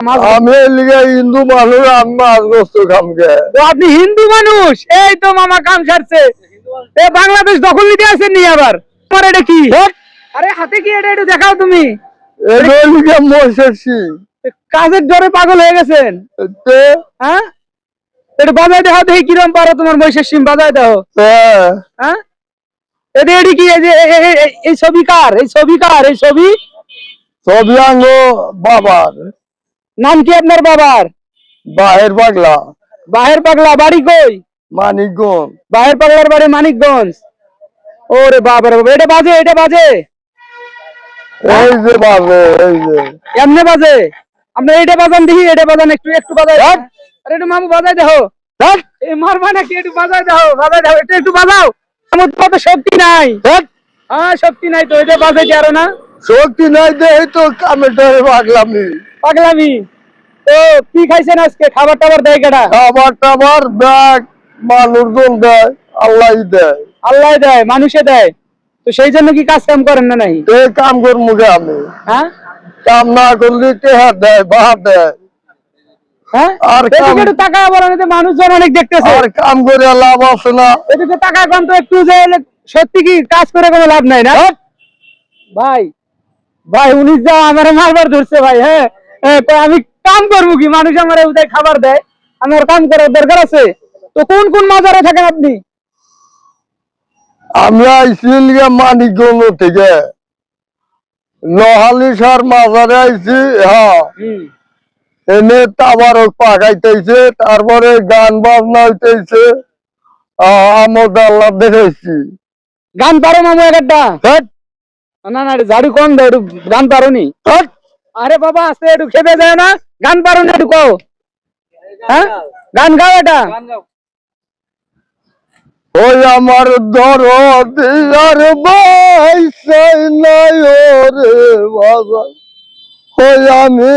আমি হিন্দু মানুষ, আমি মাছ গোস্ত খামকে। আপনি হিন্দু মানুষ, এই তো মামা কাম সারছে। বাংলাদেশ দখল নিতে আসেন নি আবার? তোমার এটা কি? আরে হাতে কি এটা? একটু দেখাও তুমি। কাজের ডরে পাগল হয়ে গেছেন? হ্যাঁ, একটু বাজায় দেখাও দেখি কিরম পারো তোমার মহিষের সিম বাজায় দাও। হ্যাঁ, এটা এটি কি? এই ছবি কার? এই ছবি কার? এই ছবি ছবি আঙ্গ বাবার। নাম কি আপনার বাবার? বাহের পাগলা। বাহের পাগলা, বাড়ি কই? মানিকগঞ্জ। বাহের পাগলার বাড়ি মানিকগঞ্জ। ওরে বাবার বাবা, এটা বাজে, এটা বাজে। এই যে বাজে, এই যে এমনি বাজে। আপনি এটা বাজান দেখি, এটা বাজান, একটু একটু বাজাই। আরে একটু মামু বাজাই দেখো। এই মারবা নাকি? একটু বাজাই দাও, বাজাই দাও, এটা একটু বাজাও। আমার তো শক্তি নাই। হ্যাঁ, শক্তি নাই তো, এটা বাজাইতে আরো না। শক্তি নাই দেই তো কামের ডরে পাগলামি। পাগলামি। তো কি খাইছেন আজকে? খাবার টাবার দেয় কেডা? খাবার টাবার ব্যাগ মানুষজন দেয়, আল্লাহ দেয়। আল্লাহ দেয়, মানুষে দেয়। তো সেই জন্য কি কাজ কাম করেন না নাই? এই কাম করবো আমি। হ্যাঁ, কাম না করলে টেহার দেয়, বাহার দেয়। হ্যাঁ, আর একটু টাকা বলেন, মানুষজন অনেক দেখতেছে। আর কাম করে লাভ আছে না। এদিকে টাকা কম তো একটু, যে সত্যি কি কাজ করে কোনো লাভ নাই না ভাই? ভাই উনি যা আমার মারবার ধরছে ভাই। হ্যাঁ, তো আমি কাম করবো কি? মানুষ আমার উদয় খাবার দেয়, আমার কাম করার দরকার আছে। তো কোন কোন মাজারে থাকেন আপনি? আমি আইছি মানিকগঞ্জ থেকে, লোহালি সার মাজারে আইছি। হ্যাঁ, এনে তাবারক পাকাইতেছে, তারপরে গান বাজনা হইতেছে, আমোদ আল্লাহ দেখাইছি। গান পারো মামু একটা? না না, ঝাড়ু কম দাও, একটু গান পারো নি? আরে বাবা আছে, একটু খেপে যায় না? গান পারো না? একটু কও। হ্যাঁ, গান গাও এটা। ওই আমার দরদ আর বাইসাই নাই ওরে বাবা, ওই আমি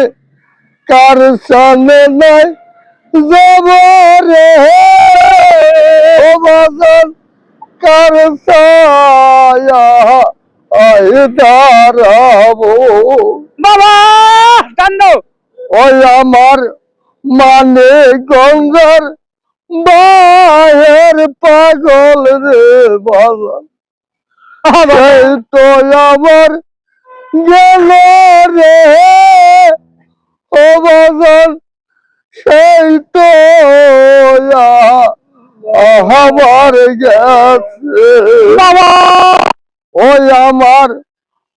কার সামনে নাই যাব রে ও বাজান, কার ছায়া আই দাঁড়াবো বাবা গান দাও। ওই আমার মানে গঙ্গার বায়ের পাগল রে বাজান, সেই তো আমার গেল রে ও বাজান, সেই তো আমার গেছে বাবা। ওই আমার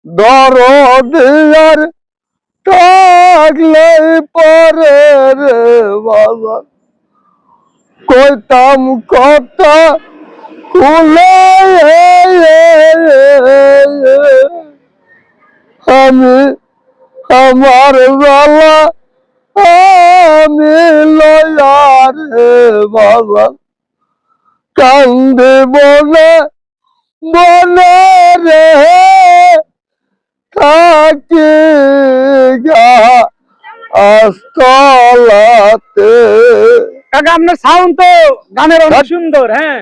দরদিয়ার থাকলে পরে রে বাজান, কইতাম কথা খুলে আমি আমার জ্বালা আমি লয়ার বাবা, কান্দে বলে বলে রে থাকি গা আস্তলাতে। কাকা আপনার সাউন্ড তো গানের অনেক সুন্দর। হ্যাঁ,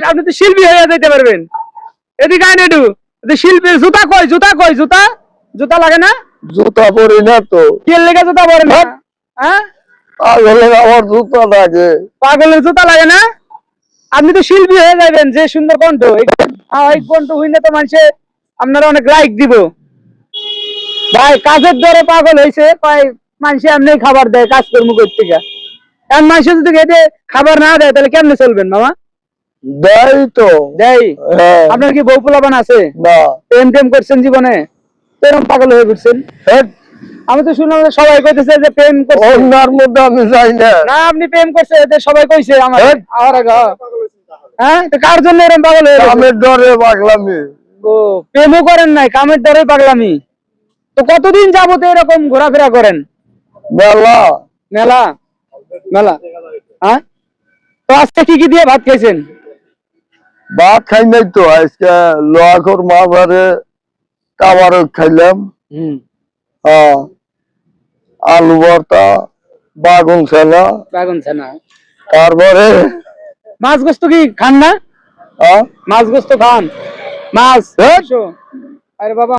আপনি তো শিল্পী হয়ে যেতে পারবেন। এদিকে আইন একটু। শিল্পী জুতা কই? জুতা কই? জুতা জুতা লাগে না? জুতা পরি না তো। কে লেগে জুতা পরে না? হ্যাঁ, পাগলের আমার জুতা লাগে। পাগলের জুতা লাগে না? আপনি তো শিল্পী হয়ে যাবেন, যে সুন্দর কণ্ঠ। এই কণ্ঠ হইলে তো মানুষে আপনারা অনেক লাইক দিব ভাই। কাজের দ্বারা পাগল হয়েছে, কয় মানুষে এমনি খাবার দেয় কাজকর্ম করতে গা। এখন মানুষে যদি খেতে খাবার না দেয় তাহলে কেমনে চলবেন মামা? দেয় তো দেয়। আপনার কি বউ পোলাপান আছে? না। প্রেম টেম করছেন জীবনে? এরকম পাগল হয়ে ঘুরছেন? আমি তো শুনলাম সবাই কইতেছে যে প্রেম করছে। ওনার মধ্যে আমি যাই না। না, আপনি প্রেম করছে এদের সবাই কইছে আমার আগে। হ্যাঁ, তো কার জন্য এরকম পাগল হয়ে? কামের ডরে পাগলামি। ও, প্রেমও করেন নাই, কামের ডরে পাগলামি। তো কতদিন যাবত এরকম ঘোরাফেরা করেন? মেলা মেলা মেলা। হ্যাঁ, তো আজকে কি কি দিয়ে ভাত খাইছেন? ভাত খাই নাই তো, আজকে লোহাগড় মাজারে তাবারক খাইলাম। আলু ভর্তা, বাগুন ছানা। বাগুন ছানা। তারপরে মাছ গোস্ত কি খান না? মাছ গোস্ত খান? মাছ। আরে বাবা।